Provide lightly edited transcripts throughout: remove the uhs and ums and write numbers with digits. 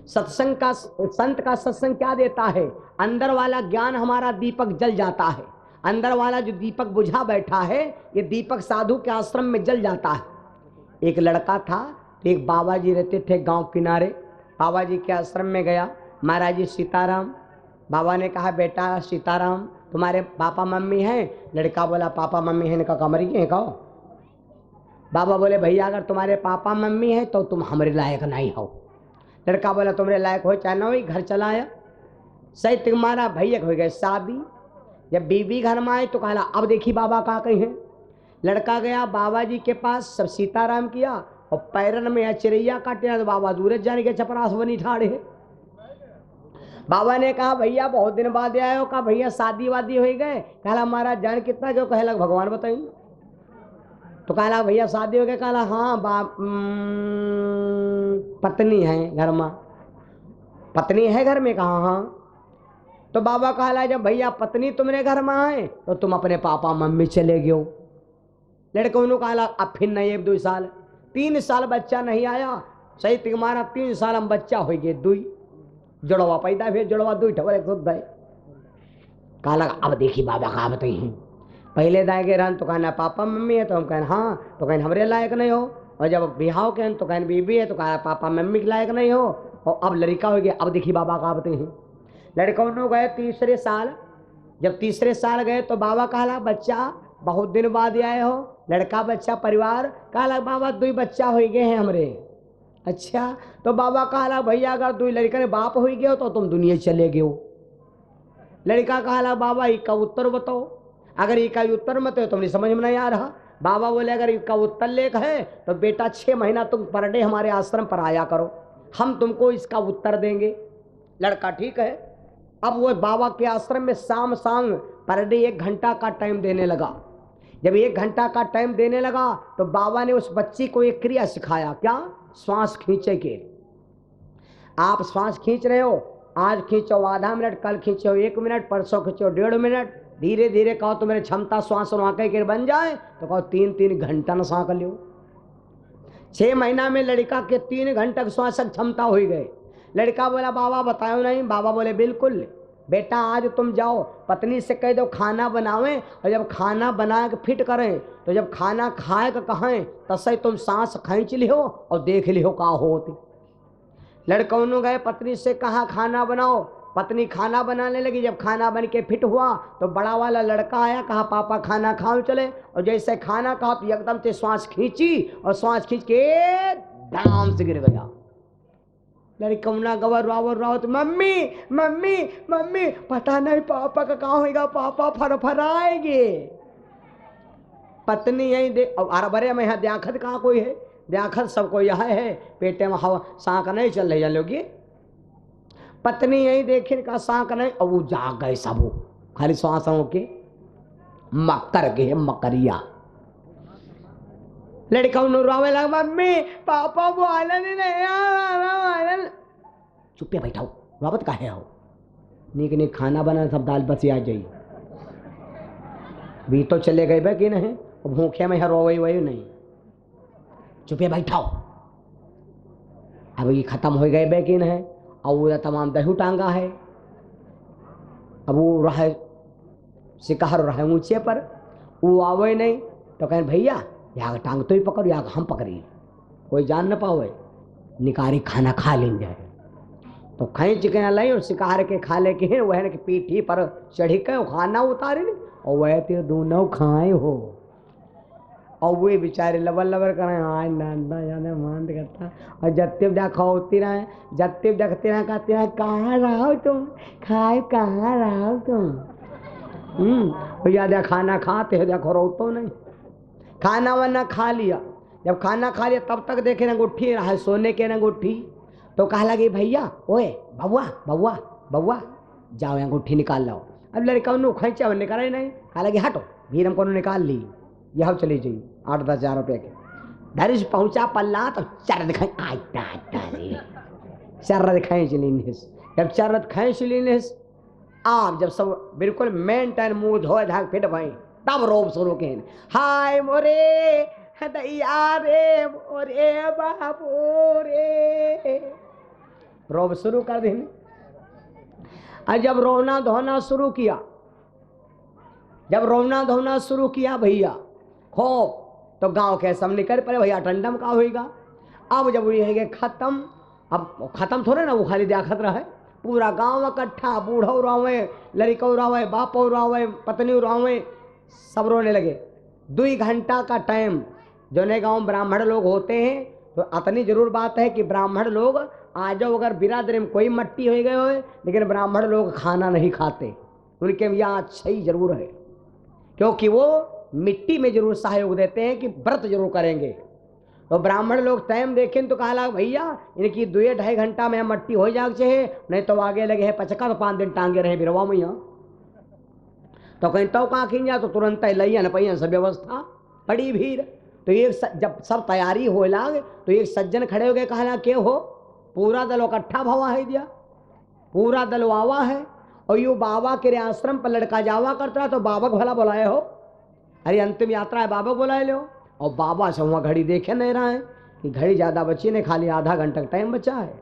सत्संग का, संत का सत्संग क्या देता है? अंदर वाला ज्ञान हमारा दीपक जल जाता है। अंदर वाला जो दीपक बुझा बैठा है, ये दीपक साधु के आश्रम में जल जाता है। एक लड़का था, तो एक बाबा जी रहते थे गांव किनारे। बाबा जी के आश्रम में गया। महाराज जी सीताराम। बाबा ने कहा, बेटा सीताराम, तुम्हारे पापा मम्मी हैं? लड़का बोला, पापा मम्मी हैं। कहा, कमरी के हैं? कहो। बाबा बोले, भैया अगर तुम्हारे पापा मम्मी हैं तो तुम हमारे लायक नहीं हो। लड़का बोला, तुम्हारे लायक हो चाहे ना हो, घर चलाया। सही तुम्हारा भैया हो गए शादी। जब बीवी घर में आए तो कहा, अब देखी बाबा कहाँ कहीं है। लड़का गया बाबा जी के पास, सब सीताराम किया और पैरन में चिड़ैया काटे तो बाबा दूर जाने के चपरास बनी ठाड़े। बाबा ने कहा, भैया बहुत दिन बाद आए हो। कहा, भैया शादी वादी हो गए? कहला, महाराज जान कितना क्यों? कहे लग, भगवान बताइए। तो कहला, भैया शादी हो गए? कहला, हाँ पत्नी है घर में। पत्नी है घर में? कहा हाँ। तो बाबा कहला, जब भैया पत्नी तुमने घर में आए तो तुम अपने पापा मम्मी चले गयो। लड़के उन्होंने कहला, अब फिर नहीं, 1-2 साल, 3 साल बच्चा नहीं आया। सही तुम्हारा 3 साल हम बच्चा हो गए, 2 जुड़वा पैदा फिर जुड़वा 2 ठवर 110। कहला, अब देखी बाबा कहा बताइए। पहले दाए के रहन तो कहना पापा मम्मी है, तो हम कहना हाँ, तो कहना हमरे लायक नहीं हो। और जब बिहाव के तो कहना बीबी है, तो कहा पापा मम्मी के लायक नहीं हो। और अब लड़का हो गया, अब देखी बाबा कहा बताइए। लड़का उन्होंने गए 3रे साल। जब 3रे साल गए तो बाबा कहला, बच्चा बहुत दिन बाद आए हो। लड़का बच्चा परिवार। कहला, बाबा 2 बच्चा हो गए हैं हमरे। अच्छा। तो बाबा कहला, भैया अगर 2 लड़का ने बाप हो गए हो तो तुम दुनिया चले गए हो। लड़का कहला, बाबा इसका उत्तर बताओ। अगर इसका उत्तर मत हो तो मुझे समझ में नहीं आ रहा। बाबा बोले, अगर इसका उत्तर लेख है तो बेटा 6 महीना तुम पर डे हमारे आश्रम पर आया करो, हम तुमको इसका उत्तर देंगे। लड़का ठीक है। अब वो बाबा के आश्रम में शाम शाम पर डे 1 घंटा का टाइम देने लगा। जब 1 घंटा का टाइम देने लगा तो बाबा ने उस बच्ची को एक क्रिया सिखाया। क्या? श्वास खींचे के। आप श्वास खींच रहे हो, आज खींचो आधा मिनट, कल खींचो 1 मिनट, परसों खींचो 1.5 मिनट। धीरे धीरे कहो तो मेरी क्षमता श्वास वाकई के बन जाए तो कहो 3-3 घंटा न सांक लो। 6 महीना में लड़का के 3 घंटा की श्वास क्षमता हो गए। लड़का बोला, बाबा बताओ नहीं। बाबा बोले, बिल्कुल बेटा, आज तुम जाओ पत्नी से कह दो खाना बनावें, और जब खाना बना के फिट करें तो जब खाना खाए का कहें तसे तुम सांस खींच लियो और देख लियो का होती। लड़का उन्होंने गए, पत्नी से कहा खाना बनाओ। पत्नी खाना बनाने लगी। जब खाना बन के फिट हुआ तो बड़ा वाला लड़का आया, कहा पापा खाना खाओ चले। और जैसे खाना खाओ तो एकदम से श्वास खींची और श्वास खींच के दाम से गिर गया। लड़का उन्ना गवर रावत, मम्मी मम्मी मम्मी, पता नहीं पापा का कहाँ होगा, पापा फरफराएंगे। पत्नी यही दे, और बरे में यहाँ द्याखत कहाँ कोई है? द्याखत सबको यह है, पेटे में हवा सांक नहीं चल रही लोगी। पत्नी यही देखी का सांक नहीं, और वो जाग गए सब, खाली श्वासों के मकर के मकरिया। लड़का रोवे लगा, मम्मी पापा वो आनंद नहीं आनंद। चुप्पे बैठाओ, रोबत का है हो। नीक नीक खाना बना, सब दाल बसी आ जाइए। भी तो चले गए कि नहीं, भूखे में रोवे वही नहीं। चुपे बैठाओ। अब ये खत्म हो गए बेकिन है, और वो तमाम दही टांगा है। अब वो रहे शिकार रहे ऊंचे पर, वो आवे नहीं तो कहें भैया यहाँ टांग तो ही पकड़ो, यहाँ हम पकड़ी, कोई जान न पावे, निकारी खाना खा लेंगे। तो खींच के लाई और शिकार के खा ले के वह के पीठी पर चढ़ी के खाना उतारे नहीं, और वह तो दोनों खाए हो। और वे बेचारे लबर लबर करें, हाँ नांदा जाने मान करता। और जत्ते देखती रहे, जत्ते देखते रहे, कहते हैं कहाँ रहो तुम, खाए कहाँ रहो तुम। भैया खाना खाते हो, देखो रो तो नहीं। खाना वाना खा लिया। जब खाना खा लिया तब तक देखे ना अंगूठी रहा, सोने के ना अंगूठी। तो कहा लगी, भैया ओए बउआ बउआ बउआ, जाओ अंगूठी निकाल लो। अब लड़का उन्होंने खींचा, निकाला ही नहीं। कहा लगी, हटो, भीड़ हमको निकाल ली, यह चली जाइए 8-10 हज़ार रुपये के। धरिश पहुंचा पल्ला तो चर दिखाई, चर खींच ली। जब चर खींच ली, आप जब सब बिल्कुल मेंटेन मुंह धोए धाक फिट भाई, तब रोब शुरू के, हाय मोरे दैया रे मोरे बाबू रे। रोब शुरू कर दी। और जब रोना धोना शुरू किया, जब रोना धोना शुरू किया भैया खूब, तो गांव के सब निकल पड़े भैया टंडम का होगा। अब जब ये खत्म, अब खत्म थोड़े ना वो खाली देखत रहे, पूरा गांव इकट्ठा, बूढ़ा उड़ावे, लड़का उड़ावे, बाप उड़ावे, पत्नी उड़ावे, सब रोने लगे। 2 घंटा का टाइम जो ने गाँव ब्राह्मण लोग होते हैं, तो इतनी जरूर बात है कि ब्राह्मण लोग आ जाओ, अगर बिरादरी में कोई मट्टी हो गए हो, लेकिन ब्राह्मण लोग खाना नहीं खाते, उनके यहाँ अच्छा ही जरूर है, क्योंकि वो मिट्टी में जरूर सहयोग देते हैं कि व्रत जरूर करेंगे। तो ब्राह्मण लोग टाइम देखें तो कहा भैया इनकी 2-2.5 घंटा में मट्टी हो जाग चाहिए, नहीं तो आगे लगे है पचका, तो 5 दिन टांगे रहे बिरवा में यहाँ। तो कहीं तो कहाँ खींचा, तो तुरंत लैया न पैया सब व्यवस्था, बड़ी भीड़। तो एक जब सब तैयारी हो लाग, तो एक सज्जन खड़े हो गए, कहला के हो, पूरा दल इकट्ठा भवा है दिया, पूरा दल वावा है, और यू बाबा के आश्रम पर लड़का जावा करता, तो बाबा को भला बुलाए हो, अरे अंतिम यात्रा है बाबा को बुलाए लो। और बाबा से वहाँ घड़ी देखे नहीं रहा है कि घड़ी ज़्यादा बची नहीं, खाली आधा घंटा का टाइम बचा है।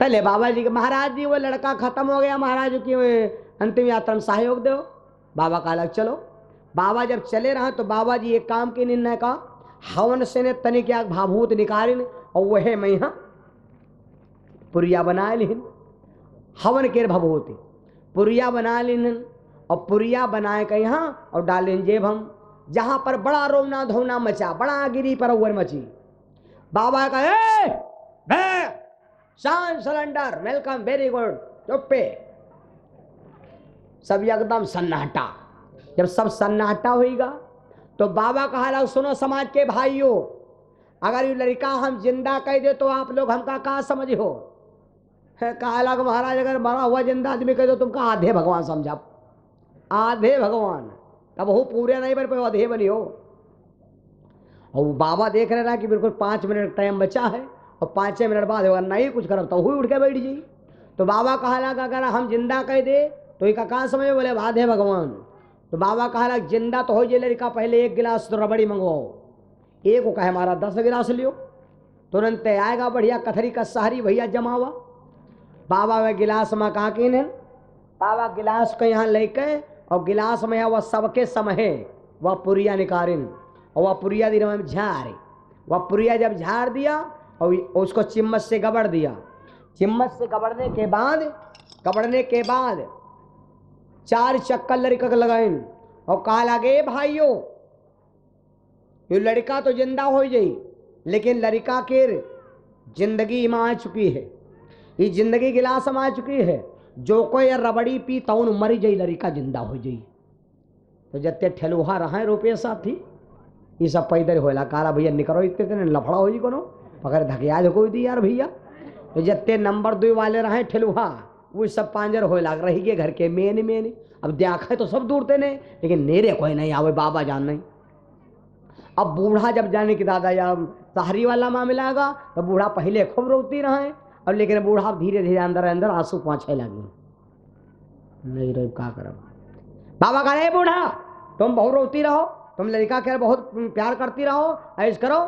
पहले बाबा जी के, महाराज जी वो लड़का खत्म हो गया, महाराज की अंतिम यात्रा में सहयोग दो। बाबा का अलग चलो। बाबा जब चले रहे तो बाबा जी एक काम के निर्णय का, हवन से ने तनिक क्या भाभूत निकालिन, और वह मैं यहाँ पुरिया बना लिन, हवन के भभूति पुरिया बना लिन, और पुरिया बनाए के यहाँ और डालें जेब हम, जहां पर बड़ा रोना धोना मचा, बड़ा गिरी पर ओवर मची। बाबा का शान सरेंडर, वेलकम, वेरी गुड, चुप्पे, सब एकदम सन्नाटा। जब सब सन्नाटा होगा तो बाबा कहा, सुनो समाज के भाइयों, अगर ये लड़का हम जिंदा कह दे तो आप लोग हमका कहा समझ हो। कहा लगा महाराज अगर मरा हुआ जिंदा आदमी कह दो तुमका आधे भगवान समझा, आधे भगवान, तब वो पूरे नहीं बन पाए, आधे बनी हो। और बाबा देख रहे ना कि बिल्कुल 5 मिनट टाइम बचा है, और 5 मिनट बाद अगर नहीं कुछ करब तो हुई उठ के बैठ जी। तो बाबा कहा लगा अगर हम जिंदा कह दे तो एक कहाँ समझ, बोले आधे भगवान। तो बाबा कहा लगा जिंदा तो हो जाए लड़का, पहले 1 गिलास तो रबड़ी मंगवाओ, एक को कहे हमारा 10 गिलास लियो, तुरंत आएगा बढ़िया कथरी का सहरी भैया जमावा। बाबा वह गिलास में कहा कि बाबा गिलास को यहाँ लेके, और गिलास में वह सबके समय वह पुरिया निकारिन, और वह पुरिया दी में झाड़, वह पुरिया जब झाड़ दिया और उसको चिम्मच से गबड़ दिया। चिम्मच से गबड़ने के बाद 4 चक्कर लड़का के लगाइन, और कहा लगे भाइयों ये लड़का तो जिंदा हो जाई, लेकिन लड़का के जिंदगी में आ चुकी है, ये जिंदगी गिलास में आ चुकी है, जो कोई रबड़ी पी तौन मरी जाई, लड़का जिंदा हो जाई। तो जत्ते ठेलुहा रहा रुपये साथी ये सब पैदल होला, काला भैया निकलो इतने लफड़ा हो जी कोनो पकड़ धकिया दे कोई दी यार भैया। तो जत्ते नंबर 2 वाले रहे ठेलुहा वो सब पांजर हो लाग रही के घर के मेन। अब देखा तो सब दूरते ने, लेकिन नेरे कोई नहीं आवे, बाबा जान नहीं। अब बूढ़ा जब जाने की दादा या शहरी वाला मामला आगा, तो बूढ़ा पहले खूब रोती रहे, अब लेकिन बूढ़ा धीरे धीरे अंदर आंसू पहुंचे लगे, नहीं रे क्या करब। बाबा कह रहे बूढ़ा तुम बहुत रोती रहो, तुम लड़का के बहुत प्यार करती रहो, ऐस करो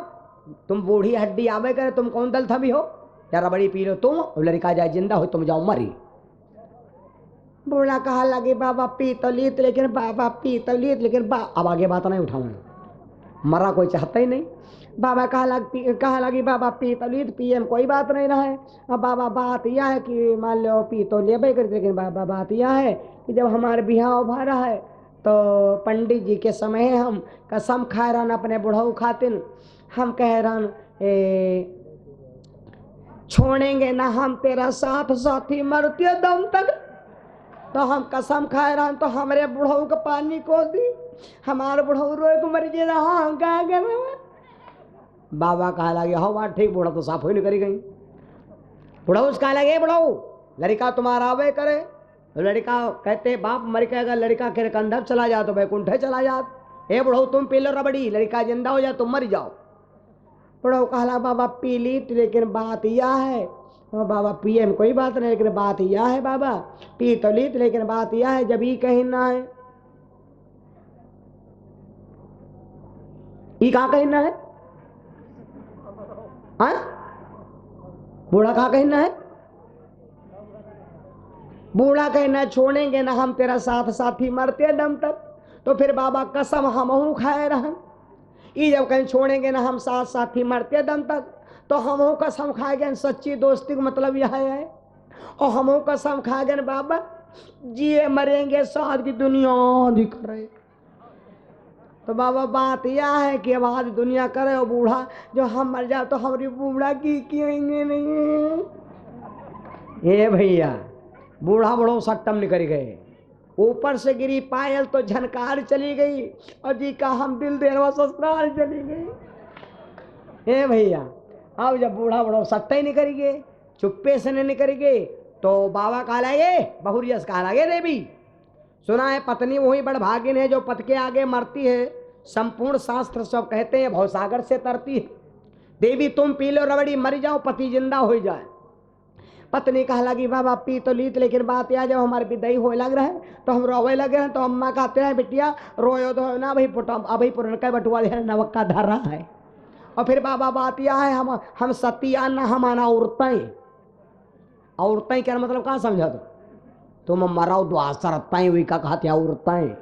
तुम बूढ़ी हड्डी आवे करे, तुम कौन दल थमी हो, या रबड़ी पी लो तुम, और लड़का जाए जिंदा हो तुम जाओ मरी। बूढ़ा कहा लगे बाबा पी तो लीत, लेकिन बाबा पी तो लीत, लेकिन अब आगे बात नहीं उठाऊंगा, मरा कोई चाहता ही नहीं। बाबा कहा लगी बाबा पी तो लीत, पिए में कोई बात नहीं रहा है। अब बाबा बात यह है कि मान लो पी तो ले कर, लेकिन बाबा बात यह है कि जब हमारे बिहाव भरा है तो पंडित जी के समय हम कसम खा रहन अपने बुढ़ऊ खातिन, हम कह रहन छोड़ेंगे ना हम तेरा साथ साथी मरते दम तक, तो हम कसम खाए रहन, तो हमारे बुढ़ऊ का पानी को दी, हमारे बुढ़ऊ रोए को मर जे रहा हम क्या कर। बाबा कहा लगे हो बात ठीक, बूढ़ा तो साफ हो नहीं करी गई। बुढ़ऊ कहा लगे बुढ़ऊ लड़का तुम्हारा आवे करे, तो लड़का कहते बाप मर गएगा, लड़का के कंधर चला जा तो बैकुंठे चला जा, ए बुढ़ऊ तुम पी लो रबड़ी, लड़का जिंदा हो जाए तुम मर जाओ। बुढ़ऊ कहला बाबा पी ली, लेकिन बात यह है, बाबा पिए में कोई बात नहीं, लेकिन बात यह है बाबा पी तो ली, लेकिन बात यह है जब ये कहीं ना है, ये कहाँ कहीं ना है, हाँ बूढ़ा कहा कहना है, बूढ़ा कहना छोड़ेंगे ना हम तेरा साथ साथी मरते दम तक। तो फिर बाबा कसम हमहू खाए रहन, ई जब कहीं छोड़ेंगे ना हम साथ साथी मरते दम तक, तो हमहू कसम खाए गए सच्ची दोस्ती का मतलब यह है। और हमहू कसम खा गए बाबा जिए मरेंगे साथ की दुनिया आदि करे। तो बाबा बात यह है कि अब आदि दुनिया करे और बूढ़ा जो हम मर जाए तो हमारी बूढ़ा की किएंगे नहीं। ये भैया बूढ़ा बड़ो सट्टम निकल गए, ऊपर से गिरी पायल तो झनकार चली गई और जी का हम दिल देना ससुराल चली गई। हे भैया अब जब बूढ़ा बड़ो सट्टा ही निकल गए, चुप्पे से नहीं निकल गए, तो बाबा कहा लगे बहुरियस कहा लगे देवी सुना है पत्नी वही बड़भागिन है जो पति के आगे मरती है। संपूर्ण शास्त्र सब कहते हैं भवसागर से तरती है। देवी तुम पी लो रबड़ी मर जाओ पति जिंदा हो जाए। पत्नी कहा लगी बाबा पी तो लीत, लेकिन बात यह जब हमारे विदाई हो लग रहा है तो हम रोवे लगे हैं। तो अम्मा कहते हैं बिटिया रोयो तो ना भाई पुटम अभी पुरनका बटुआ नवक्का धर रहा है। और फिर बाबा बात यह है हम सतिया न हमारा औरतें, औरतें क्या मतलब कहाँ समझा तुम मराओ द्वासरताएं हुई का कहते औरतें।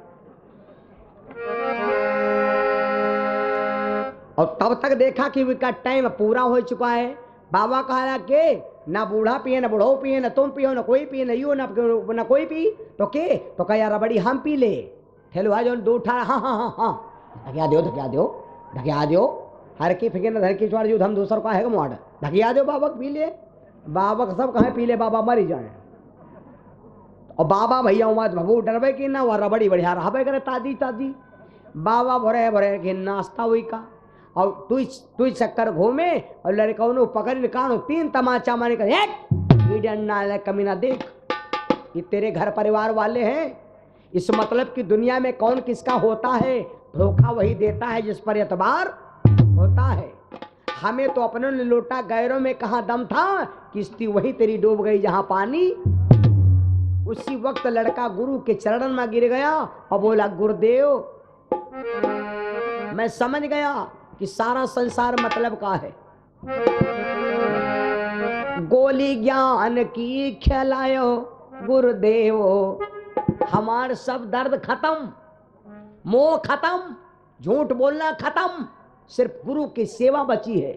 और तब तक देखा कि विका टाइम पूरा हो चुका है। बाबा कहा के ना बूढ़ा पिए ना बूढ़ो पिए ना तुम पियो ना कोई पिए ना यू ना कोई पी तो के तो कह यार बड़ी हम पी ले ठेलुआ जो दो उठा हाँ हाँ हाँ हाँ ढकिया दो ढकिया दो ढकिया दो हर की फिक्र न धर की चौड़ जो हम दूसर का है मोड़ ढकिया दो बाबा पी ले। बाबा सब कहें पी ले बाबा मरी जाए। और बाबा भैया उमाद भबू डरबे की ना वह रबड़ी बढ़िया रहबे करे ताजी ताजी। बाबा भरे भरे के नाश्ता हुई का और तू चक्कर घूमे और लड़कों पकड़ निकालो 3 तमाचा मारे कर कमीना देख ये तेरे घर परिवार वाले हैं। इस मतलब कि दुनिया में कौन किसका होता है, धोखा वही देता है जिस पर एतबार होता है। हमें तो अपनों ने लौटा गैरों में कहाँ दम था, किश्ती वही तेरी डूब गई जहां पानी। उसी वक्त लड़का गुरु के चरण में गिर गया और बोला गुरुदेव मैं समझ गया कि सारा संसार मतलब का है। गोली ज्ञान की खिलायो गुरुदेव हमार सब दर्द खत्म, मोह खत्म, झूठ बोलना खत्म, सिर्फ गुरु की सेवा बची है।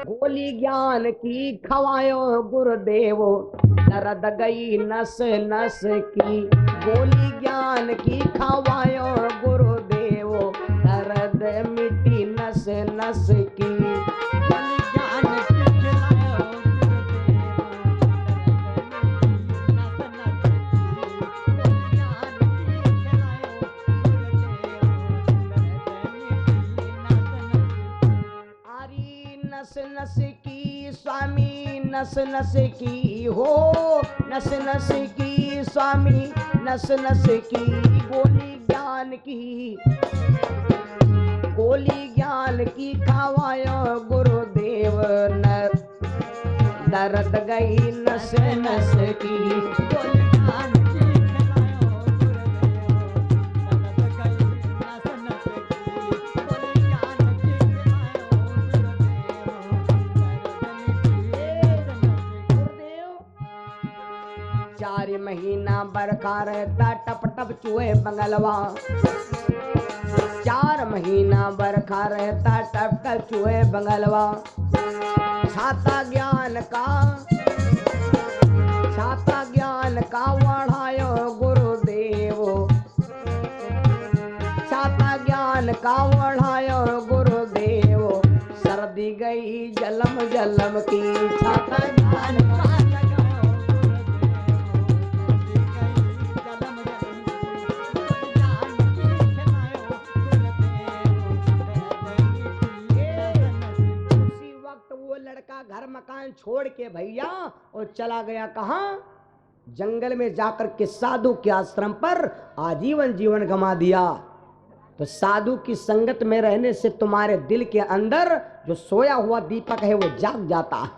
गोली ज्ञान की खवायो गुरुदेव दर्द गई नस नस की। गोली ज्ञान की खवायो गुरुदेव दर्द मिट्टी नस नस की। गोली ज्ञान की खिलायो नस नस की स्वामी नस नस की हो नस नस की स्वामी नस नस की। गोली ज्ञान की खावायो गुरुदेव दर्द गई नस नस की। गोली ज्ञान की महीना बरखा रहता टप टप चूहे बंगलवा। 4 महीना बरखा रहता टप टप चूहे बंगलवा। छाता ज्ञान का बढ़ायो गुरुदेव छाता ज्ञान का बढ़ायो गुरुदेव। सर्दी गई जलम जलम की छाता ज्ञान का घर मकान छोड़ के भैया और चला गया कहां, जंगल में जाकर के साधु के आश्रम पर आजीवन जीवन गंवा दिया। तो साधु की संगत में रहने से तुम्हारे दिल के अंदर जो सोया हुआ दीपक है वो जाग जाता है।